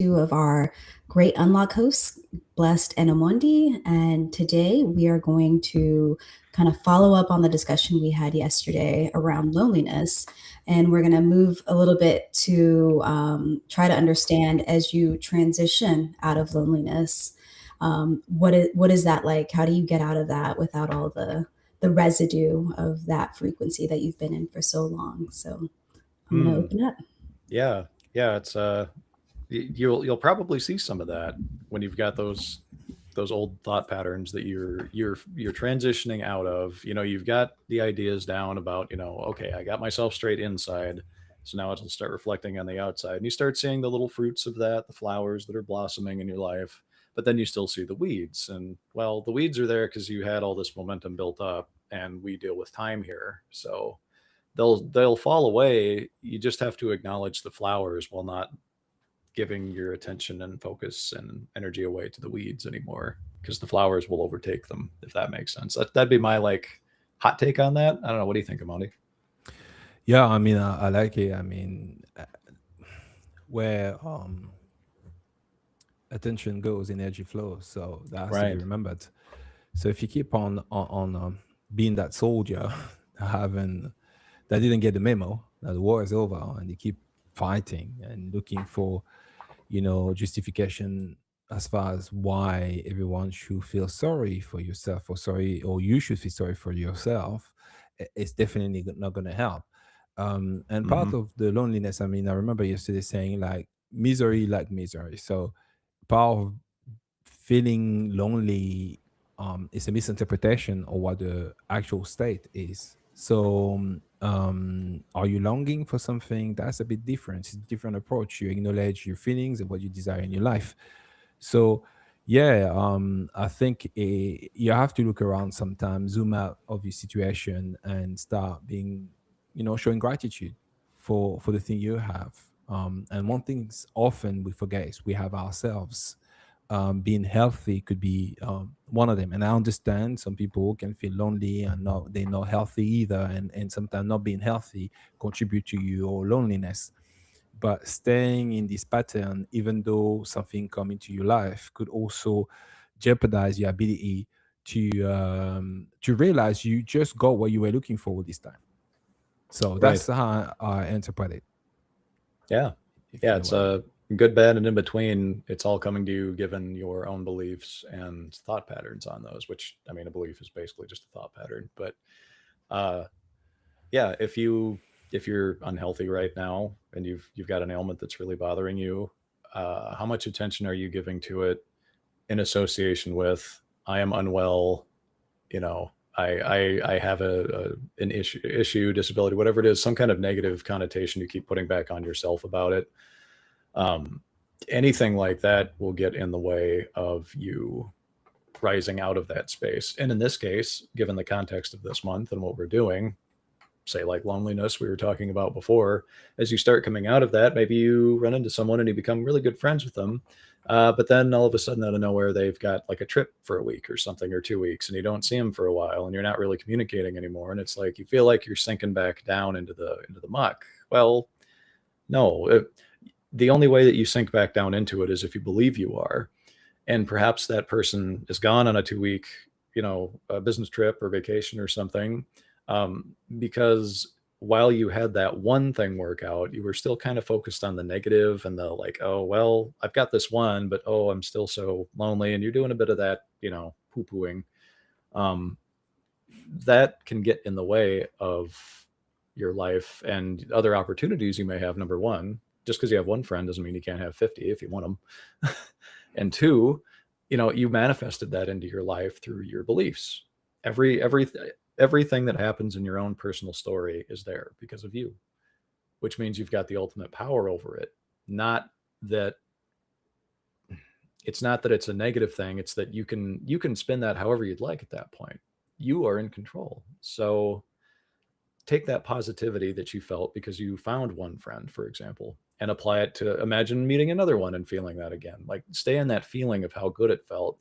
two of our great unlock hosts, Blessed and Amundi. And today we are going to kind of follow up on the discussion we had yesterday around loneliness. And we're going to move a little bit to try to understand as you transition out of loneliness. What is that like? How do you get out of that without all the residue of that frequency that you've been in for so long? So I'm going to Hmm. open up. Yeah. Yeah. It's you'll probably see some of that when you've got those old thought patterns that you're transitioning out of. You've got the ideas down about, okay, I got myself straight inside. So now it'll start reflecting on the outside. And you start seeing the little fruits of that, the flowers that are blossoming in your life. But then you still see the weeds. And well, the weeds are there because you had all this momentum built up and we deal with time here. So they'll fall away. You just have to acknowledge the flowers while not giving your attention and focus and energy away to the weeds anymore, because the flowers will overtake them, if that makes sense. That'd be my like hot take on that. I don't know. What do you think, Amoni? Yeah, I mean, I like it. I mean, where attention goes, energy flows. So that has to be Right. remembered. So if you keep on being that soldier, having that didn't get the memo that the war is over, and you keep fighting and looking for, justification as far as why everyone should feel sorry for yourself, or sorry, or you should feel sorry for yourself, it's definitely not going to help. And Mm-hmm. part of the loneliness, I mean, I remember yesterday saying like misery like misery. So part of feeling lonely is a misinterpretation of what the actual state is. So, are you longing for something? That's a bit different. It's a different approach. You acknowledge your feelings and what you desire in your life. So, yeah, I think you have to look around sometimes, zoom out of your situation, and start being, showing gratitude for the thing you have. And one thing often we forget is we have ourselves. Being healthy could be one of them. And I understand some people can feel lonely and not they're not healthy either, and sometimes not being healthy contribute to your loneliness. But staying in this pattern, even though something come into your life, could also jeopardize your ability to realize you just got what you were looking for this time. So Right. that's how I interpret it, Yeah. if Yeah. you know It's what I mean. a good, bad, and in between. It's all coming to you given your own beliefs and thought patterns on those, which, I mean, a belief is basically just a thought pattern. But uh, yeah, if you're unhealthy right now and you've got an ailment that's really bothering you, how much attention are you giving to it in association with I am unwell, you know, I have an issue, disability, whatever it is, some kind of negative connotation you keep putting back on yourself about it. Um, Anything like that will get in the way of you rising out of that space. And in this case, given the context of this month and what we're doing, say like loneliness we were talking about before, as you start coming out of that, maybe you run into someone and you become really good friends with them, but then all of a sudden out of nowhere they've got like a trip for a week or something, or 2 weeks, and you don't see them for a while and you're not really communicating anymore, and it's like you feel like you're sinking back down into the muck. Well, no, the only way that you sink back down into it is if you believe you are. And perhaps that person is gone on a 2 week, business trip or vacation or something, because while you had that one thing work out, you were still kind of focused on the negative and the like, oh well, I've got this one, but oh, I'm still so lonely, and you're doing a bit of that, poo pooing. um, that can get in the way of your life and other opportunities you may have. Number one, just because you have one friend doesn't mean you can't have 50 if you want them. And two, you manifested that into your life through your beliefs. Everything that happens in your own personal story is there because of you, which means you've got the ultimate power over it. Not that it's not that it's a negative thing, it's that you can spin that however you'd like at that point. You are in control. So take that positivity that you felt because you found one friend, for example, and apply it to imagine meeting another one and feeling that again. Like stay in that feeling of how good it felt.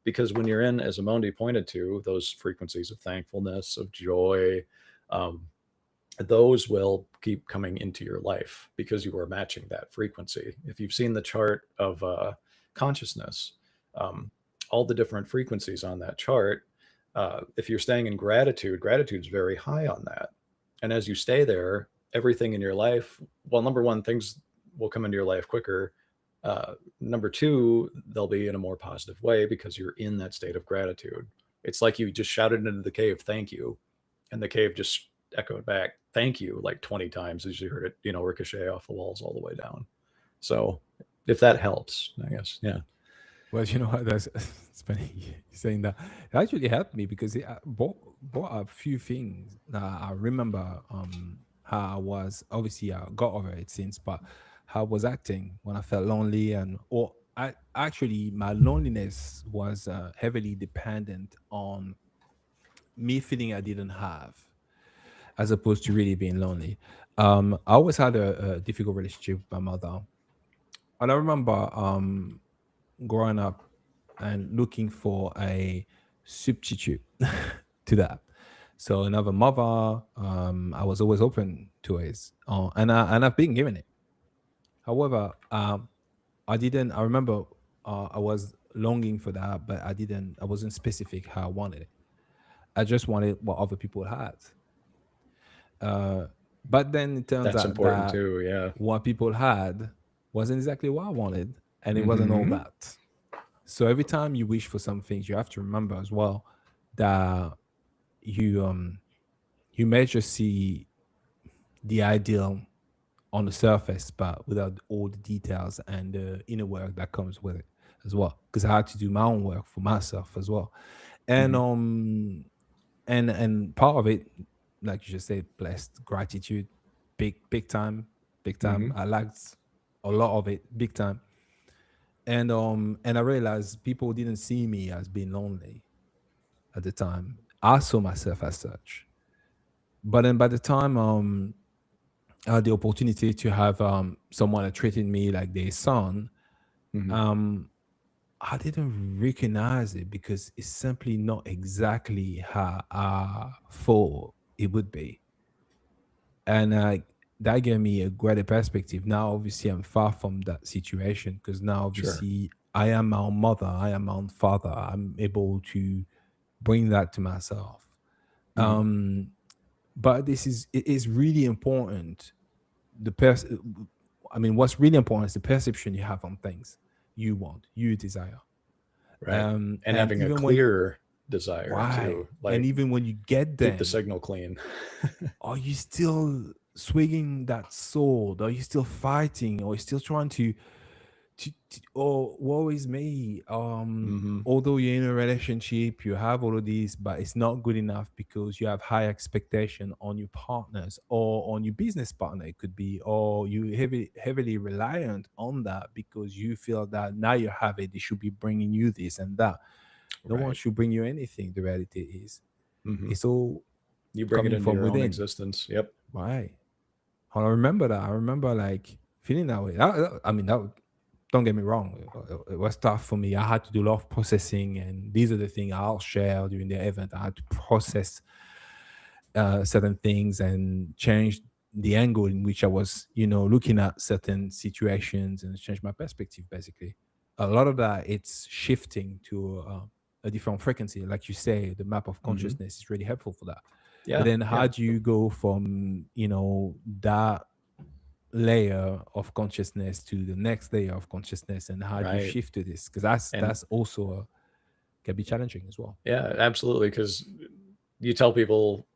Because when you're in, as Amondi pointed to, those frequencies of thankfulness, of joy, um, those will keep coming into your life because you are matching that frequency. If you've seen the chart of consciousness, um, all the different frequencies on that chart, if you're staying in gratitude, gratitude's very high on that. And as you stay there, everything in your life, well, number one, things will come into your life quicker. Number two, they'll be in a more positive way because you're in that state of gratitude. It's like you just shouted into the cave, thank you. And the cave just echoed back, thank you, like 20 times as you heard it, ricochet off the walls all the way down. So if that helps, I guess. Yeah. Well, you know what? That's it's funny you saying that. It actually helped me because it brought a few things that I remember. How I was obviously I got over it since, but how I was acting when I felt lonely, and or I actually my loneliness was heavily dependent on me feeling I didn't have, as opposed to really being lonely. I always had a difficult relationship with my mother, and I remember growing up and looking for a substitute to that. So another mother, I was always open to it, and I've been given it. However, I didn't. I remember I was longing for that, but I didn't. I wasn't specific how I wanted it. I just wanted what other people had. Uh, but then it turns That's out important that too. Yeah. what people had wasn't exactly what I wanted, and it wasn't all Mm-hmm. that. So every time you wish for some things, you have to remember as well that you you may just see the ideal on the surface, but without all the details and the inner work that comes with it as well. Because I had to do my own work for myself as well, and Mm-hmm. and part of it, like you just said, blessed gratitude, big time, big Mm-hmm. time. I liked a lot of it, big time, and I realized people didn't see me as being lonely at the time. I saw myself as such. But then by the time I had the opportunity to have someone that treated me like their son, Mm-hmm. um, I didn't recognize it because it's simply not exactly how I thought it would be. And that gave me a greater perspective. Now, obviously, I'm far from that situation because now, Sure. obviously, I am my own mother, I am my own father. I'm able to bring that to myself. Mm-hmm. Um, but it is really important. The I mean, what's really important is the perception you have on things you want, you desire. Right. And And having a even when clear desire why, too, and like even when you get keep the them, signal clean. are you still swinging that sword? Are you still fighting? Or are you still trying to or woe is me? Mm-hmm. Although you're in a relationship, you have all of these, but it's not good enough because you have high expectation on your partners or on your business partner. It could be, or you heavily reliant on that because you feel that now you have it, they should be bringing you this and that. No one Right. should bring you anything. The reality is, Mm-hmm. it's all You bring it coming into from your own within. existence. Yep. Right. I remember that. I remember like feeling that way. I mean, don't get me wrong. It was tough for me. I had to do a lot of processing, and these are the things I'll share during the event. I had to process certain things and change the angle in which I was, looking at certain situations and change my perspective. Basically, a lot of that it's shifting to a different frequency. Like you say, the map of Mm-hmm. consciousness is really helpful for that. But Yeah. then, Yeah. how do you go from that layer of consciousness to the next layer of consciousness, and how do you Right. shift to this? Because that's And also can be challenging as well. yeah, absolutely. Because you tell people,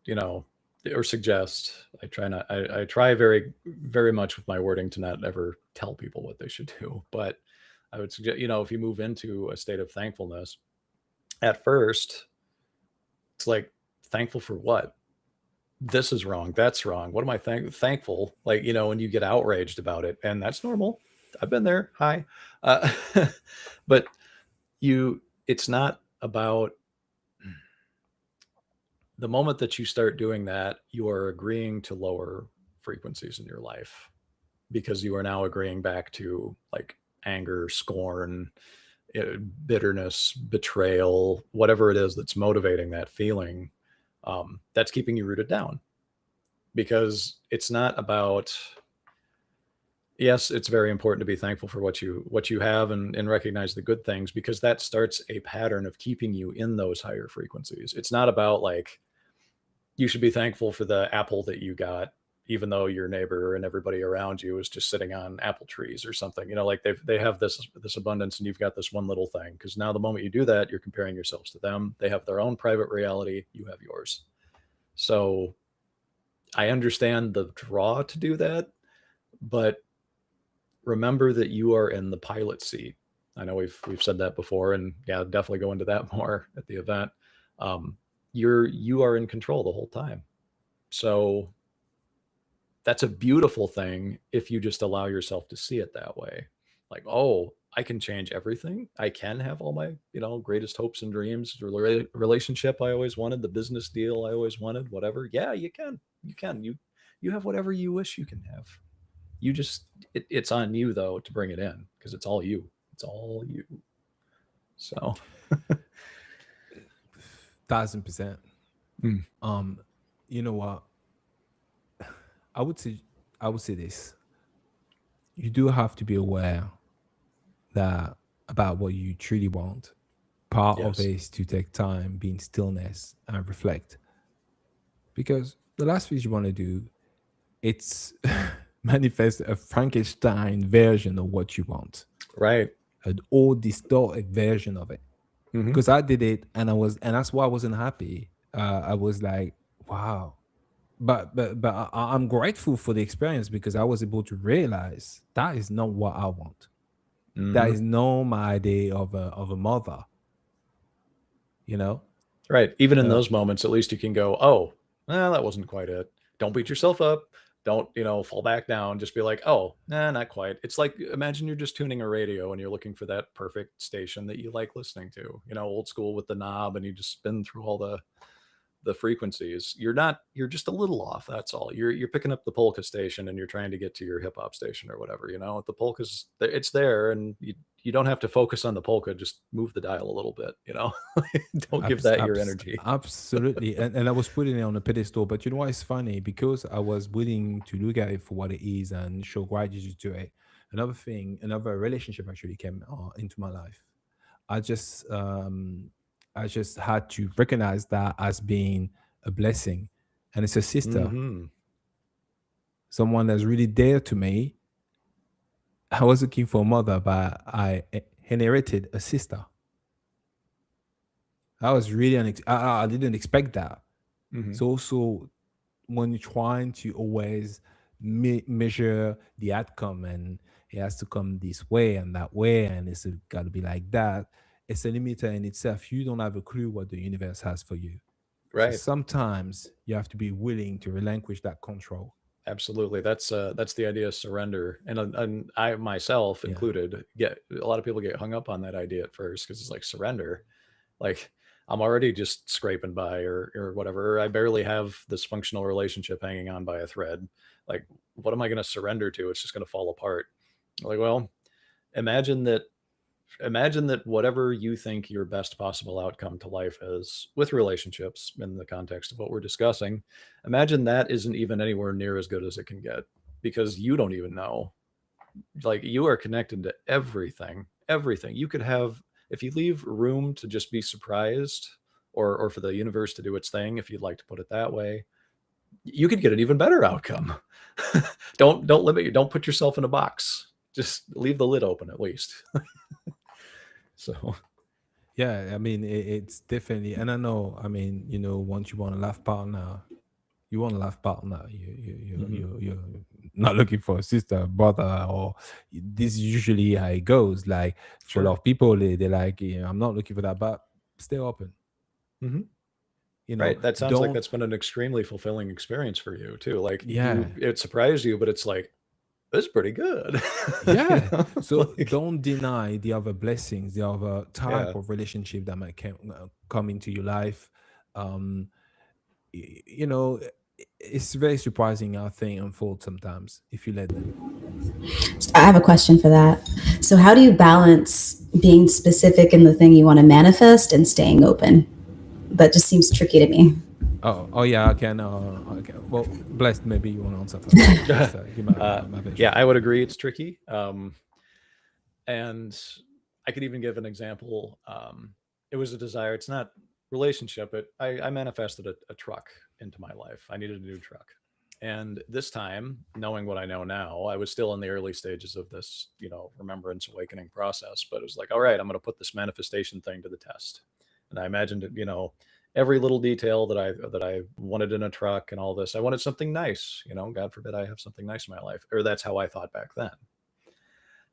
or suggest. I try very, very much with my wording to not ever tell people what they should do. But I would suggest, if you move into a state of thankfulness, at first, it's like, thankful for what? This is wrong. That's wrong. What am I thankful? Like, when you get outraged about it, and that's normal. I've been there. Hi. Uh, but it's not about the moment that you start doing that, you are agreeing to lower frequencies in your life because you are now agreeing back to like anger, scorn, bitterness, betrayal, whatever it is that's motivating that feeling. That's keeping you rooted down. because it's not about, yes, it's very important to be thankful for what you have, and recognize the good things, because that starts a pattern of keeping you in those higher frequencies. It's not about like, you should be thankful for the apple that you got, even though your neighbor and everybody around you is just sitting on apple trees or something. Like they have this abundance, and you've got this one little thing. Because now the moment you do that, you're comparing yourselves to them. They have their own private reality. You have yours. So I understand the draw to do that, but remember that you are in the pilot seat. I know we've said that before, and yeah, definitely go into that more at the event. You are in control the whole time. So that's a beautiful thing if you just allow yourself to see it that way. Like, oh, I can change everything. I can have all my, greatest hopes and dreams, relationship I always wanted, the business deal I always wanted, whatever. Yeah, you can. You can. You have whatever you wish you can have. You just it's on you though to bring it in, because it's all you. It's all you. So 1,000%. You know what? I would say this. You do have to be aware that about what you truly want. Part of Yes. it is to take time, be in stillness, and reflect. Because the last thing you want to do, it's manifest a Frankenstein version of what you want, Right. an old distorted version of it. Mhm. Because I did it, and that's why I wasn't happy. I was like, wow. But I'm grateful for the experience, because I was able to realize that is not what I want. That Mhm. is not my idea of a mother. Right. Even in Uh, those moments, at least you can go, oh, well, that wasn't quite it. Don't beat yourself up. Don't, fall back down. Just be like, oh, nah, not quite. It's like, imagine you're just tuning a radio and you're looking for that perfect station that you like listening to, old school with the knob, and you just spin through all the frequencies. You're just a little off. That's all. You're picking up the polka station and you're trying to get to your hip hop station or whatever. The polka's, it's there, and you don't have to focus on the polka. Just move the dial a little bit. Don't give that your energy. Absolutely. And I was putting it on a pedestal, but you know what is funny? Because I was willing to look at it for what it is and show gratitude to it. Another relationship actually came into my life. I just had to recognize that as being a blessing, and it's a sister, Mm-hmm. someone that's really dear to me. I was looking for a mother, but I inherited a sister. I was really I didn't expect that. Mm-hmm. So also, when you're trying to always measure the outcome, and it has to come this way and that way, and it's got to be like that, it's a limiter in itself. You don't have a clue what the universe has for you. So Right. sometimes you have to be willing to relinquish that control. Absolutely. That's the idea of surrender, and I myself Yeah. included get a lot of people get hung up on that idea at first, because it's like, surrender. Like, I'm already just scraping by, or whatever. Or I barely have this functional relationship hanging on by a thread. Like, what am I going to surrender to? It's just going to fall apart. Like, well, imagine that imagine that whatever you think your best possible outcome to life is with relationships, in the context of what we're discussing, imagine that isn't even anywhere near as good as it can get, because you don't even know. Like, you are connected to everything you could have. If you leave room to just be surprised, or for the universe to do its thing, if you'd like to put it that way, you could get an even better outcome. Don't limit you. Don't put yourself in a box. Just leave the lid open at least. So Yeah, I mean, it's definitely, and I know, I mean, once you want a laugh partner, you want a laugh partner. You're not looking for a sister, brother, or this is usually how it goes. Like for a lot sure. of people, they're like, I'm not looking for that, but stay open. Hmm. Right. That sounds like Don't, that's been an extremely fulfilling experience for you too. Like, yeah, it surprised you, but it's like, that's pretty good. yeah. So Like, don't deny the other blessings, the other type yeah, of relationship that might come into your life. Um, you know, it's very surprising how things unfold sometimes if you let them. I have a question for that. So, how do you balance being specific in the thing you want to manifest and staying open? That just seems tricky to me. Oh yeah, I can. Okay. Well, blessed. Maybe you want to answer first. Let me just give my Yeah, version. I would agree it's tricky. And I could even give an example. It was a desire. It's not relationship. I manifested a truck into my life. I needed a new truck. And this time, knowing what I know now, I was still in the early stages of this, remembrance awakening process. But it was like, all right, I'm going to put this manifestation thing to the test. And I imagined it, every little detail that I wanted in a truck and all this. I wanted something nice. God forbid I have something nice in my life, or that's how I thought back then.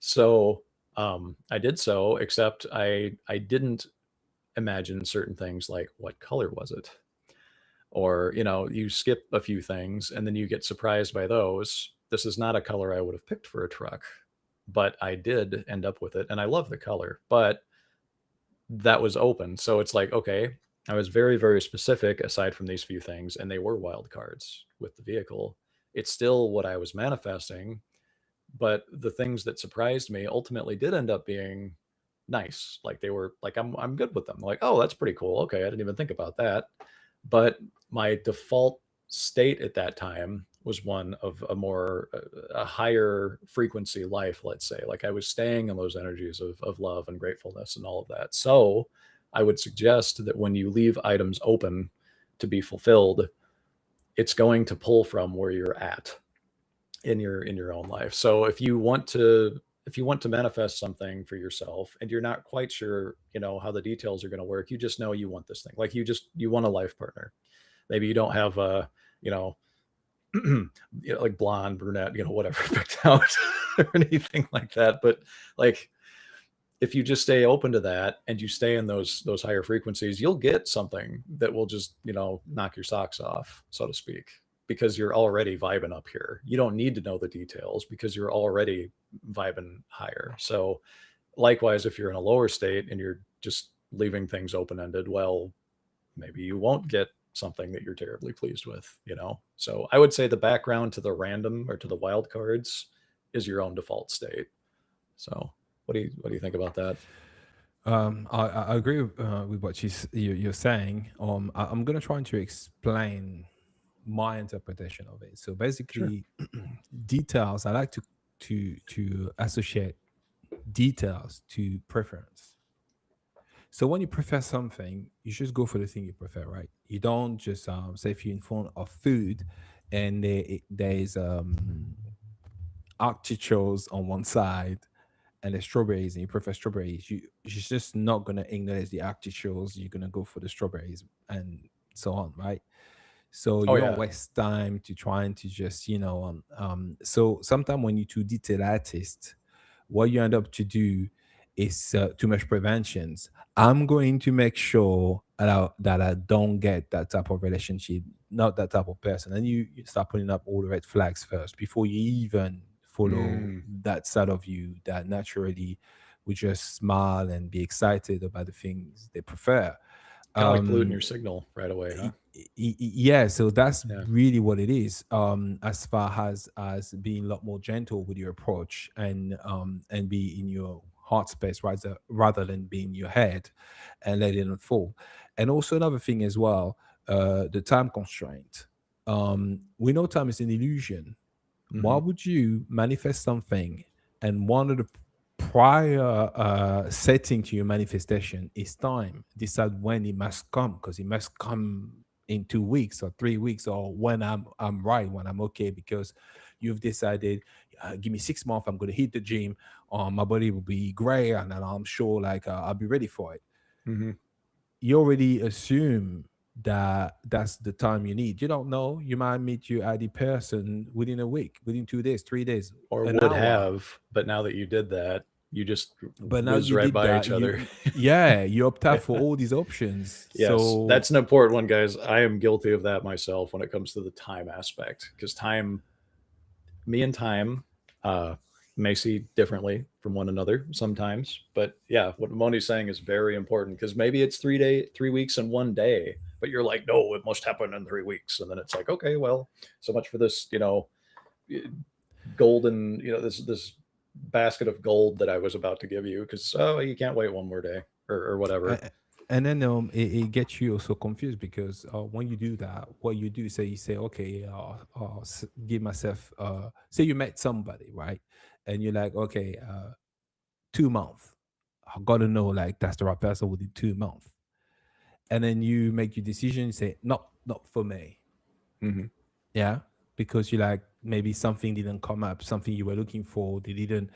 So I did so, except I didn't imagine certain things like what color was it, or you skip a few things and then you get surprised by those. This is not a color I would have picked for a truck, but I did end up with it, and I love the color. But that was open, so it's like, okay, I was very very specific aside from these few things, and they were wild cards with the vehicle. It's still what I was manifesting, but the things that surprised me ultimately did end up being nice. Like they were like, I'm good with them. Like, oh, that's pretty cool. Okay, I didn't even think about that. But my default state at that time was one of a higher frequency life, let's say. Like I was staying in those energies of love and gratefulness and all of that. So I would suggest that when you leave items open to be fulfilled, it's going to pull from where you're at in your own life. So if you want to manifest something for yourself and you're not quite sure, how the details are going to work, you just know you want this thing. Like you want a life partner. Maybe you don't have a, you know, like blonde, brunette, whatever picked out or anything like that. But like if you just stay open to that and you stay in those higher frequencies, you'll get something that will just, knock your socks off, so to speak, because you're already vibing up here. You don't need to know the details because you're already vibing higher. So likewise, if you're in a lower state and you're just leaving things open ended, well, maybe you won't get something that you're terribly pleased with, So I would say the background to the random or to the wild cards is your own default state. So what do you think about that? I agree with what you're saying. I'm gonna try to explain my interpretation of it. So Sure. basically, details. I like to associate details to preference. So when you prefer something, you just go for the thing you prefer, right? You don't just say if you're in front of food and there's artichokes on one side and the strawberries and you prefer strawberries, you're just not gonna acknowledge the artichokes. You're gonna go for the strawberries and so on, right? So Oh you don't yeah. waste time to trying to just so sometimes when you too detail artist, what you end up to do is too much preventions. I'm going to make sure that I don't get that type of relationship, not that type of person, and you start putting up all the red flags first before you even follow Mm. that side of you that naturally would just smile and be excited about the things they prefer. Kind of like polluting um your signal right away, huh? yeah, so that's Yeah. really what it is, as far as being a lot more gentle with your approach and be in your heart space rather than be in your head and let it unfold. And also another thing as well, the time constraint. We know time is an illusion. Why Hmm. would you manifest something and one of the prior setting to your manifestation is time? Decide when it must come, because it must come in 2 weeks or 3 weeks, or when I'm right, when I'm okay, because you've decided, give me 6 months, I'm going to hit the gym, my body will be great, and then I'm sure like I'll be ready for it. Hmm. You already assume that that's the time you need. You don't know. You might meet your ID person within a week, within 2 days, 3 days, Or an would hour. have, but now that you did that, you just But now whiz you right did by that. each other. Yeah, you opt out Yeah. for all these options. Yes, So that's an important one, guys. I am guilty of that myself when it comes to the time aspect, because me and time uh, may see differently from one another sometimes. But yeah, what Moni's saying is very important, because maybe it's 3 weeks and one day, but you're like, no, it must happen in 3 weeks, and then it's like, okay, well, so much for this, golden, this basket of gold that I was about to give you, because oh, you can't wait one more day or whatever. And then it gets you also confused because when you do that, what you do, say you say, okay, give myself, say you met somebody, right? And you're like, okay, 2 months. I gotta know like that's the right person within 2 months. And then you make your decision, you say, not for me. Mm-hmm. Yeah. Because you like maybe something didn't come up, something you were looking for, they didn't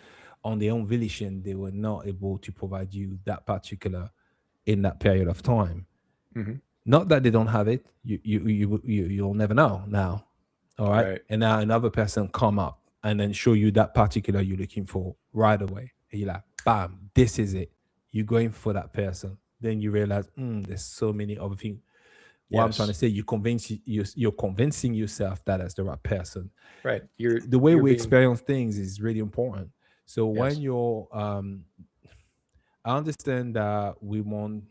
on their own volition, they were not able to provide you that particular in that period of time. Mm-hmm. Not that they don't have it. You'll never know now. All right. Right. And now another person come up and then show you that particular you're looking for right away. And you're like, bam, this is it. You're going for that person. Then you realize, there's so many other things. What I'm trying to Yes. say, you're convincing yourself that as the right person. Right. You're The way you're we being experience things is really important. So when yes. you're I understand that we want.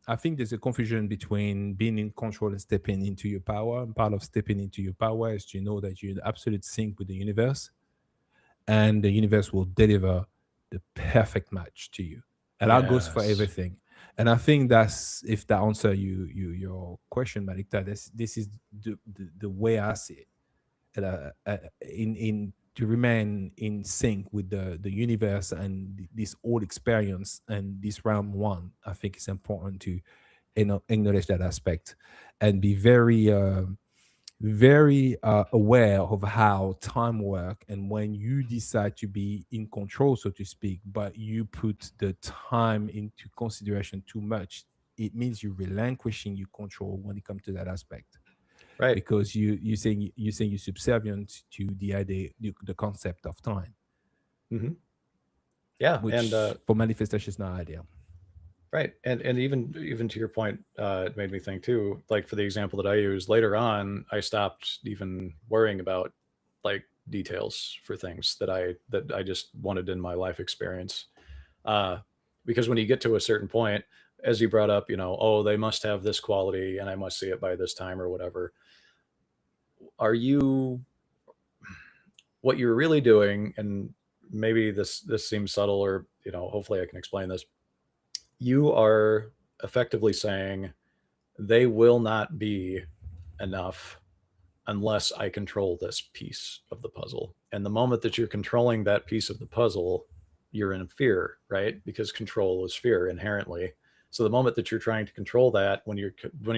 I think there's a confusion between being in control and stepping into your power. And part of stepping into your power is to know that you're in absolute sync with the universe, and the universe will deliver the perfect match to you. And that goes for Yes. everything. And I think that's if that answer your question, Malikta. This is the way I see it in to remain in sync with the universe and this old experience and this round one. I think it's important to acknowledge that aspect and be very aware of how time work, and when you decide to be in control, so to speak, but you put the time into consideration too much, it means you're relinquishing your control when it comes to that aspect, Right. because you saying you're subservient to the idea, the concept of time, Mm-hmm. Yeah. And which for manifestation is not ideal. right. And even to your point, it made me think too, like for the example that I used later on, I stopped even worrying about like details for things that I just wanted in my life experience. Uh, because when you get to a certain point, as you brought up, oh, they must have this quality and I must see it by this time or whatever. Are you what you're really doing, and maybe this seems subtle, or hopefully I can explain this. You are effectively saying they will not be enough unless I control this piece of the puzzle. And the moment that you're controlling that piece of the puzzle, you're in fear, right? Because control is fear inherently. So the moment that you're trying to control that, when you're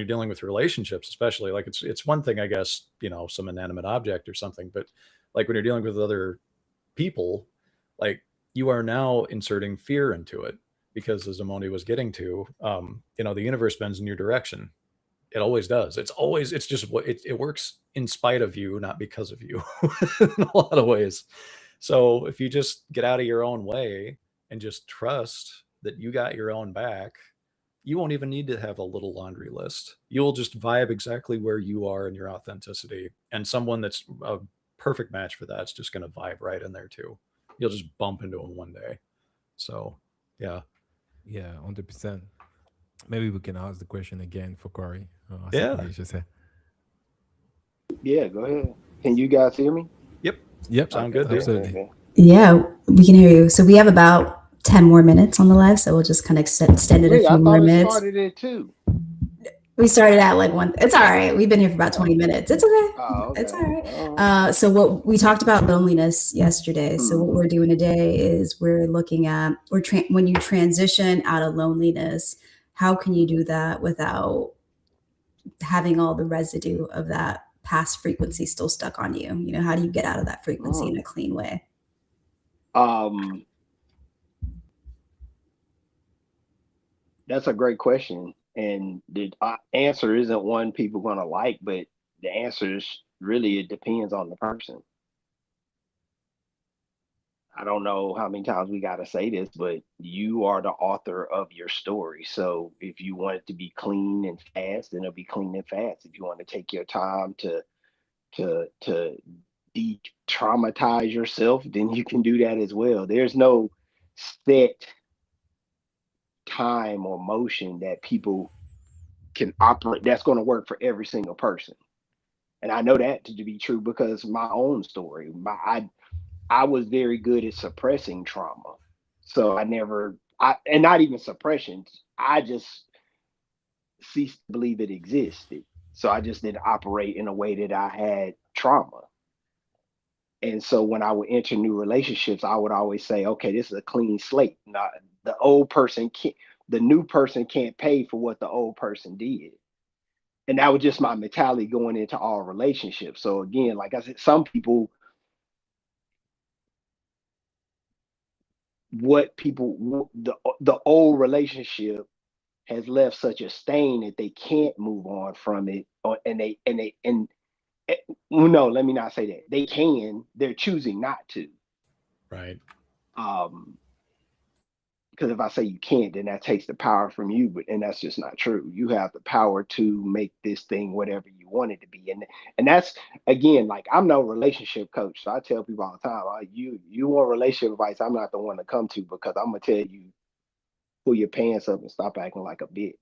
dealing with relationships, especially, like it's one thing, I guess, some inanimate object or something, but like when you're dealing with other people, like you are now inserting fear into it, because as Amoni was getting to, the universe bends in your direction. It always does. It's just what it works in spite of you, not because of you, in a lot of ways. So if you just get out of your own way and just trust that you got your own back, you won't even need to have a little laundry list. You'll just vibe exactly where you are in your authenticity. And someone that's a perfect match for that's just going to vibe right in there too. You'll just bump into them one day. So, yeah. Yeah, 100%. Maybe we can ask the question again for Corey. Yeah. Secondly, just say, Yeah, go ahead. Can you guys hear me? Yep. yep, Sound Okay, good, okay, dude? okay, absolutely. okay. Yeah, we can hear you. So we have about 10 more minutes on the live, so we'll just kind of extend it a Wait, I few more thought it minutes. started at 2. We started at like one. It's all right. We've been here for about 20 Oh, minutes. It's okay. oh, It's okay. all right. All right. So what we talked about loneliness yesterday. So what Hmm. we're doing today is we're looking at when you transition out of loneliness, how can you do that without having all the residue of that past frequency still stuck on you? How do you get out of that frequency in Mm. a clean way? Um, that's a great question, and the answer isn't one people gonna like, but the answer is really it depends on the person. I don't know how many times we got to say this, but you are the author of your story. So if you want it to be clean and fast, then it'll be clean and fast. If you want to take your time to de-traumatize yourself, then you can do that as well. There's no set time or motion that people can operate that's going to work for every single person. And I know that to be true because my own story, I was very good at suppressing trauma. So I never, and not even suppression. I just ceased to believe it existed. So I just didn't operate in a way that I had trauma. And so when I would enter new relationships, I would always say, okay, this is a clean slate. Not the old person can't, the new person can't pay for what the old person did. And that was just my mentality going into all relationships. So again, like I said, some people, the old relationship has left such a stain that they can't move on from it, and no, let me not say that. They can, they're choosing not to. Right. Because if I say you can't, then that takes the power from you, and that's just not true. You have the power to make this thing whatever you want it to be, and that's, again, like, I'm no relationship coach, so I tell people all the time, you want relationship advice, I'm not the one to come to, because I'm gonna tell you, pull your pants up and stop acting like a bitch.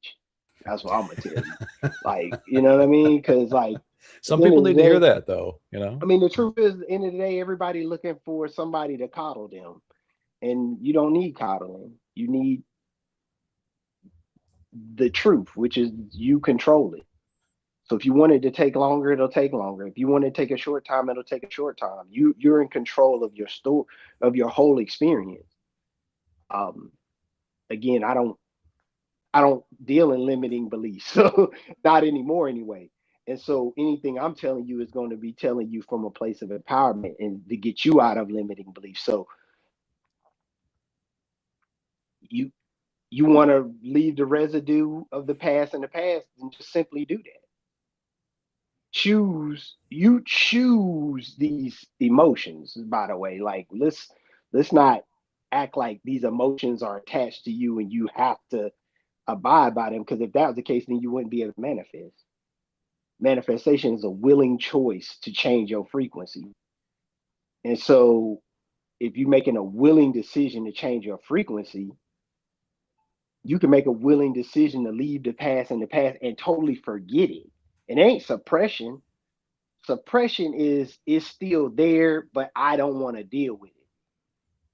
That's what I'm gonna tell you. Like, you know what I mean? Because, like, some people need to hear that, though. You know, I mean, the truth is, at the end of the day, everybody looking for somebody to coddle them, and you don't need coddling. You need the truth, which is you control it. So if you want it to take longer, it'll take longer. If you want it to take a short time, it'll take a short time. You're in control of your story, of your whole experience. Um, Again, I don't deal in limiting beliefs, so not anymore anyway. And so anything I'm telling you is going to be telling you from a place of empowerment and to get you out of limiting beliefs. So you you want to leave the residue of the past in the past, and just simply do that. You choose these emotions, by the way. Like, let's not act like these emotions are attached to you and you have to abide by them, because if that was the case, then you wouldn't be able to manifest. Manifestation is a willing choice to change your frequency. And so if you're making a willing decision to change your frequency, you can make a willing decision to leave the past in the past and totally forget it. It ain't suppression. Suppression is still there, but I don't want to deal with it.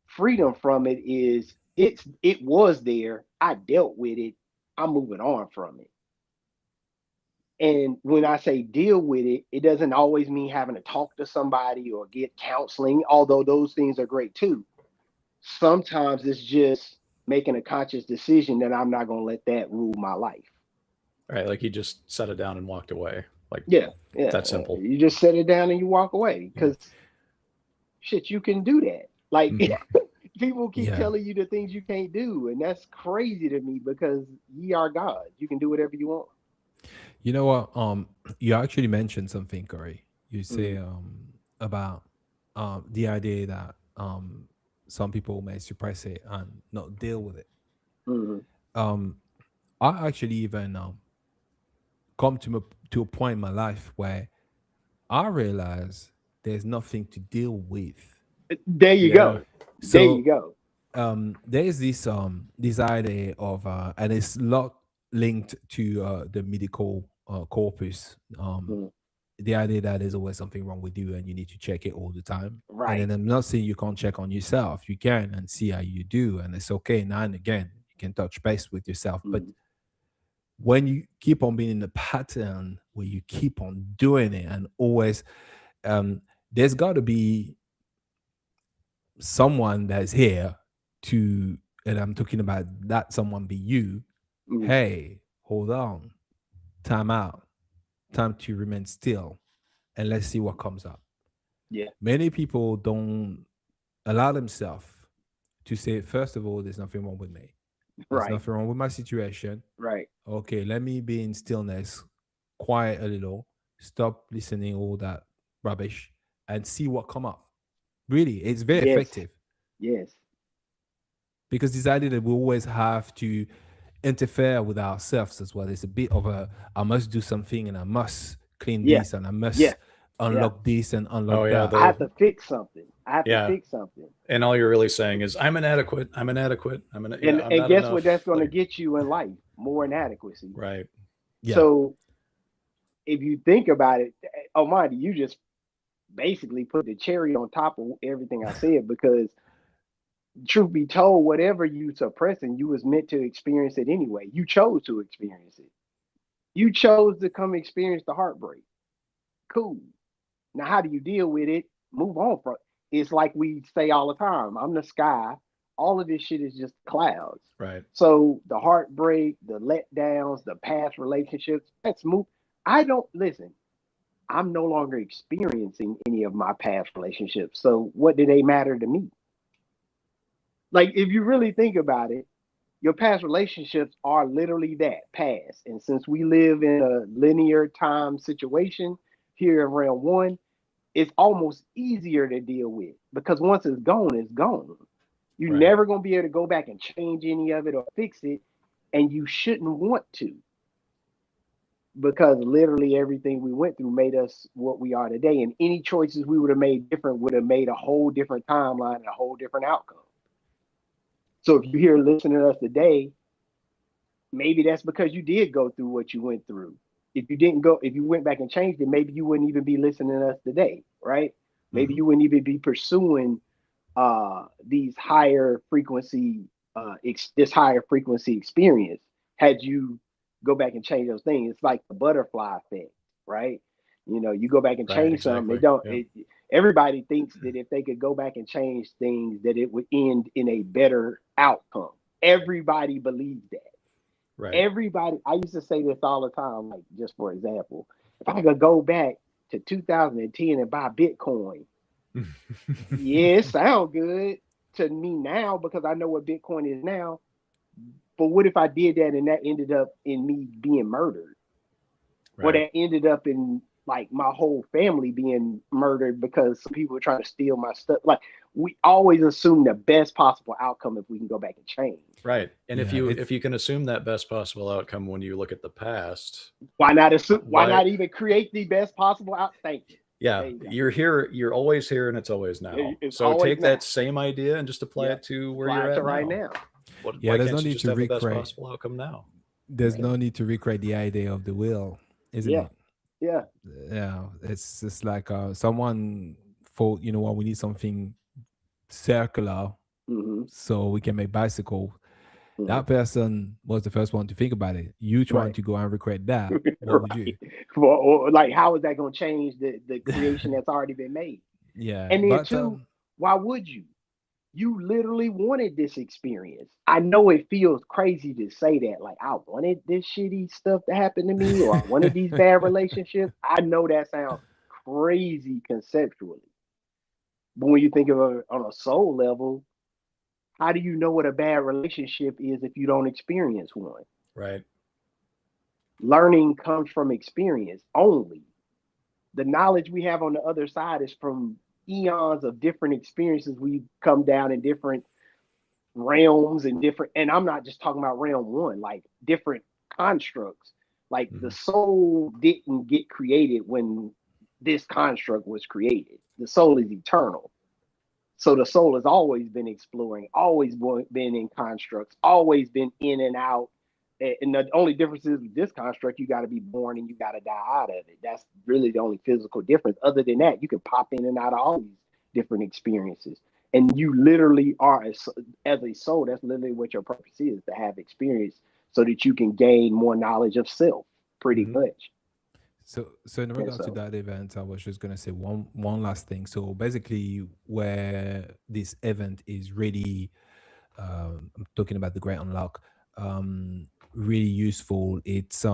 Freedom from it is, it was there. I dealt with it. I'm moving on from it. And when I say deal with it, it doesn't always mean having to talk to somebody or get counseling, although those things are great too. Sometimes it's just making a conscious decision that I'm not going to let that rule my life. right? Like you just set it down and walked away. Like, Yeah, yeah. that simple. You just set it down and you walk away, because shit, you can do that. Like, people keep telling you the things you can't do, and that's crazy to me, because ye are God. You can do whatever you want. You know what? You actually mentioned something, Corey. You say Mm-hmm. about the idea that some people may suppress it and not deal with it. Mm-hmm. Um, I actually even come to a point in my life where I realize there's nothing to deal with. There you Yeah. go. There you So go. there's this idea of and it's a lot linked to the medical corpus. Mm-hmm. The idea that there's always something wrong with you and you need to check it all the time. And Right. then I'm not saying you can't check on yourself. You can and see how you do, and it's okay now and again. You can touch base with yourself, but Mm-hmm. when you keep on being in a pattern where you keep on doing it and always there's got to be someone that's here to, and I'm talking about that someone be you. Mm-hmm. Hey, hold on, time out, time to remain still, and let's see what comes up. Yeah. Many people don't allow themselves to say, first of all, there's nothing wrong with me, there's Right. nothing wrong with my situation. Right. Okay, let me be in stillness, quiet a little, stop listening all that rubbish, and see what come up. Really, it's very Yes. effective, Yes. because this idea that we always have to interfere with ourselves as well. It's a bit of a, I must do something and I must clean Yeah. this and I Yeah. must Yeah. unlock this and unlock Oh yeah, that. I have to fix something. I have to yeah. fix something. And all you're really saying is, I'm inadequate. I'm inadequate. I'm And not guess what that's enough. going to Like, get you in life? More inadequacy. right. Yeah. So if you think about it, oh mind you just basically put the cherry on top of everything I said, because truth be told, whatever you suppressing, you was meant to experience it anyway. You chose to experience it. You chose to come experience the heartbreak. Cool. Now, how do you deal with it? Move on from it. It's like we say all the time, I'm the sky. All of this shit is just clouds. Right. So the heartbreak, the letdowns, the past relationships, let's move. I don't listen. I'm no longer experiencing any of my past relationships. So what do they matter to me? Like, if you really think about it, your past relationships are literally that, past. And since we live in a linear time situation here in realm one, it's almost easier to deal with because once it's gone, it's gone. You're Right. never going to be able to go back and change any of it or fix it. And you shouldn't want to, because literally everything we went through made us what we are today. And any choices we would have made different would have made a whole different timeline and a whole different outcome. So if you're here listening to us today, maybe that's because you did go through what you went through. If you didn't go, if you went back and changed it, maybe you wouldn't even be listening to us today, right? Maybe you wouldn't even be pursuing these higher frequency, this higher frequency experience had you go back and change those things. It's like the butterfly effect, right? You know, you go back and Right, change something. It exactly. don't. Yep. Everybody thinks that if they could go back and change things, that it would end in a better outcome. Everybody believes that. Right. Everybody, I used to say this all the time, like just for example, if I could go back to 2010 and buy Bitcoin, yeah, it sounds good to me now because I know what Bitcoin is now. But what if I did that and that ended up in me being murdered? Or Right. that ended up in like my whole family being murdered because some people were trying to steal my stuff. Like, we always assume the best possible outcome if we can go back and change. Right. And Yeah, if you can assume that best possible outcome when you look at the past, Why not assume? Why why not even create the best possible out? Thank you. yeah, There you go. you're here, you're always here and it's always now. It's So always take that now. same idea and just apply Yeah. it to where Apply you're it to at right now. now. yeah. Why There's can't no you need just to have the best recreate. possible outcome now? There's Right. no need to recreate the idea of the wheel, isn't Yeah. it? Yeah. Yeah, it's just like someone thought, you know what, we need something circular Mm-hmm. so we can make bicycle. Mm-hmm. That person was the first one to think about it. You trying Right. to go and recreate that, what would you? Right. Or like, how is that going to change the creation that's already been made? Yeah, And then but two, why would you? You literally wanted this experience. I know it feels crazy to say that, like, I wanted this shitty stuff to happen to me, or I wanted these bad relationships. I know that sounds crazy conceptually. But when you think of it on a soul level, how do you know what a bad relationship is if you don't experience one? Right. Learning comes from experience only. The knowledge we have on the other side is from eons of different experiences we've come down in different realms and different, and I'm not just talking about realm one, like different constructs. Like, the soul didn't get created when this construct was created. The soul is eternal. So the soul has always been exploring, always been in constructs, always been in and out. And the only difference is with this construct, you got to be born and you got to die out of it. That's really the only physical difference. Other than that, you can pop in and out of all these different experiences. And you literally are, as a soul, that's literally what your purpose is, to have experience so that you can gain more knowledge of self, pretty Mhm. much. so in And regard to so, that event, I was just gonna say one last thing. So basically, where this event is really, I'm talking about the Great Unlock, really useful. It's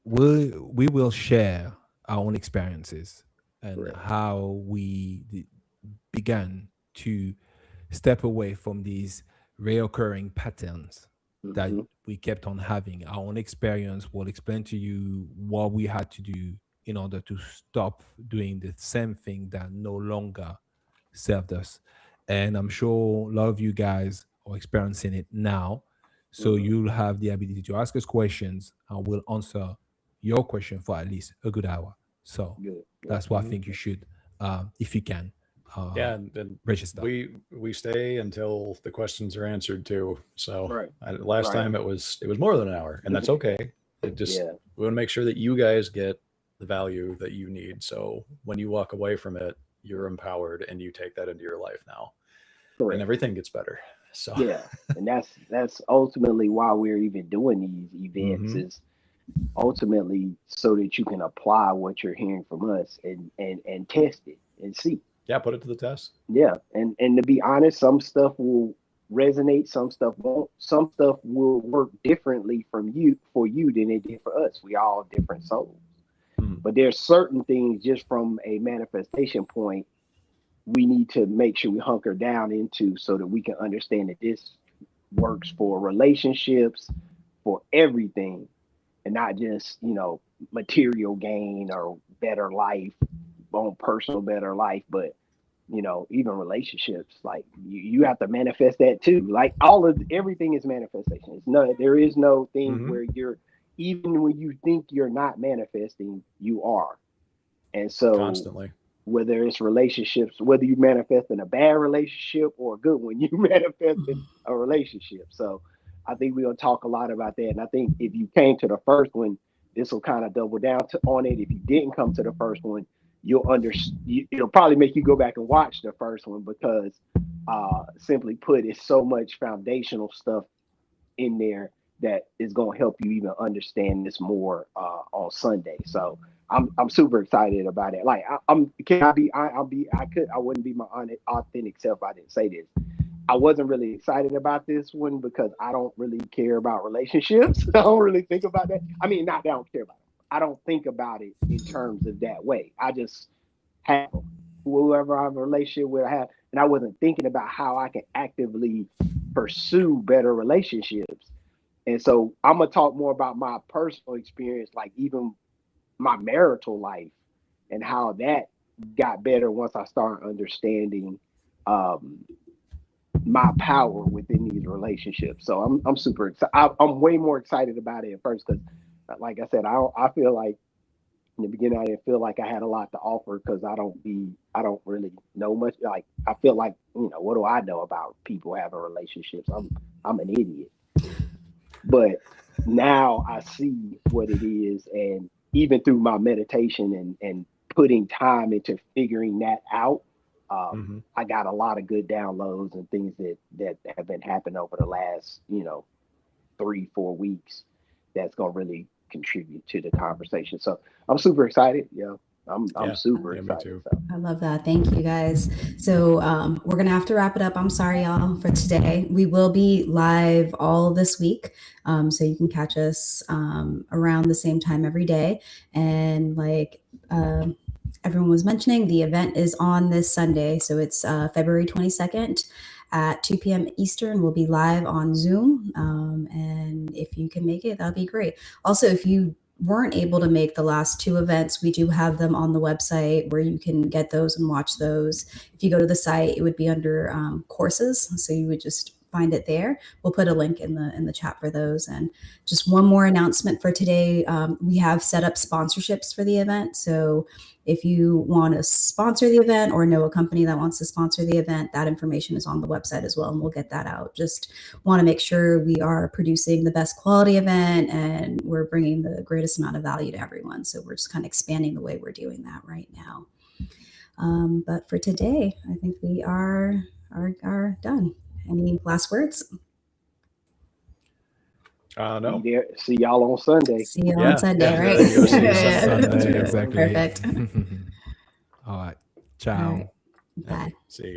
we will share our own experiences and correct. how we began to step away from these reoccurring patterns that Mm-hmm. we kept on having. Our own experience will explain to you what we had to do in order to stop doing the same thing that no longer served us. And I'm sure a lot of you guys are experiencing it now. So Mm-hmm. you'll have the ability to ask us questions and we'll answer your question for at least a good hour. So Good. Good. that's why I Mhm. think you should, if you can, uh, Yeah, and register. we stay until the questions are answered too. So Right. last Right. time it was more than an hour, and that's okay. It just Yeah. we want to make sure that you guys get the value that you need. So when you walk away from it, you're empowered and you take that into your life now, and Correct. everything gets better. So Yeah, and that's ultimately why we're even doing these events, Mhm. is ultimately so that you can apply what you're hearing from us and test it and see. Yeah, put it to the test. Yeah, and to be honest, some stuff will resonate, some stuff won't. Some stuff will work differently from you for you than it did for us. We all different souls. Mhm. But there's certain things just from a manifestation point we need to make sure we hunker down into so that we can understand that this works for relationships, for everything, and not just, material gain or better life, own personal better life, but even relationships. Like you have to manifest that too. Like all of everything is manifestation. There is no thing Mhm. where even when you think you're not manifesting, you are. And so Constantly. whether it's relationships, whether you manifest in a bad relationship or a good one, you manifest in a relationship. So I think we're gonna talk a lot about that. And I think if you came to the first one, this will kind of double down on it. If you didn't come to the first one, it'll probably make you go back and watch the first one, because simply put, it's so much foundational stuff in there that is going to help you even understand this more on Sunday. So I'm super excited about it. Like I'm can I be I wouldn't be my authentic self if I didn't say this. I wasn't really excited about this one because I don't really care about relationships. I don't really think about that. I mean, not that I don't care about it. I don't think about it in terms of that way. I just have them. Whoever I have a relationship with, I have, and I wasn't thinking about how I can actively pursue better relationships. And so I'm gonna talk more about my personal experience, like even my marital life and how that got better once I started understanding um, my power within these relationships. So I'm super excited. I'm way more excited about it at first because, like I said, I feel like in the beginning I didn't feel like I had a lot to offer because I don't really know much. Like I feel like, what do I know about people having relationships? I'm an idiot. But now I see what it is, and even through my meditation and putting time into figuring that out, Mhm. I got a lot of good downloads and things that have been happening over the last 3-4 weeks that's gonna really contribute to the conversation. So I'm super excited. I'm Yeah. super Yeah, me excited. too. So I love that. Thank you guys. So we're gonna have to wrap it up. I'm sorry, y'all, for today. We will be live all this week, so you can catch us around the same time every day. And like everyone was mentioning, the event is on this Sunday, so it's February 22nd at 2 p.m. Eastern. We'll be live on Zoom, and if you can make it, that'll be great. Also, if you weren't able to make the last two events, we do have them on the website where you can get those and watch those. If you go to the site, it would be under courses, so you would just find it there. We'll put a link in the chat for those. And just one more announcement for today: we have set up sponsorships for the event. So if you want to sponsor the event or know a company that wants to sponsor the event, that information is on the website as well, and we'll get that out. Just want to make sure we are producing the best quality event and we're bringing the greatest amount of value to everyone. So we're just kind of expanding the way we're doing that right now. But for today, I think we are done. Any last words? No. see y'all on Sunday. See you Yeah. on Sunday, Yeah. right? Go see you Yeah, Sunday. That's a Sunday, good one. exactly. Perfect. All right. All right. Ciao. Bye. See you guys.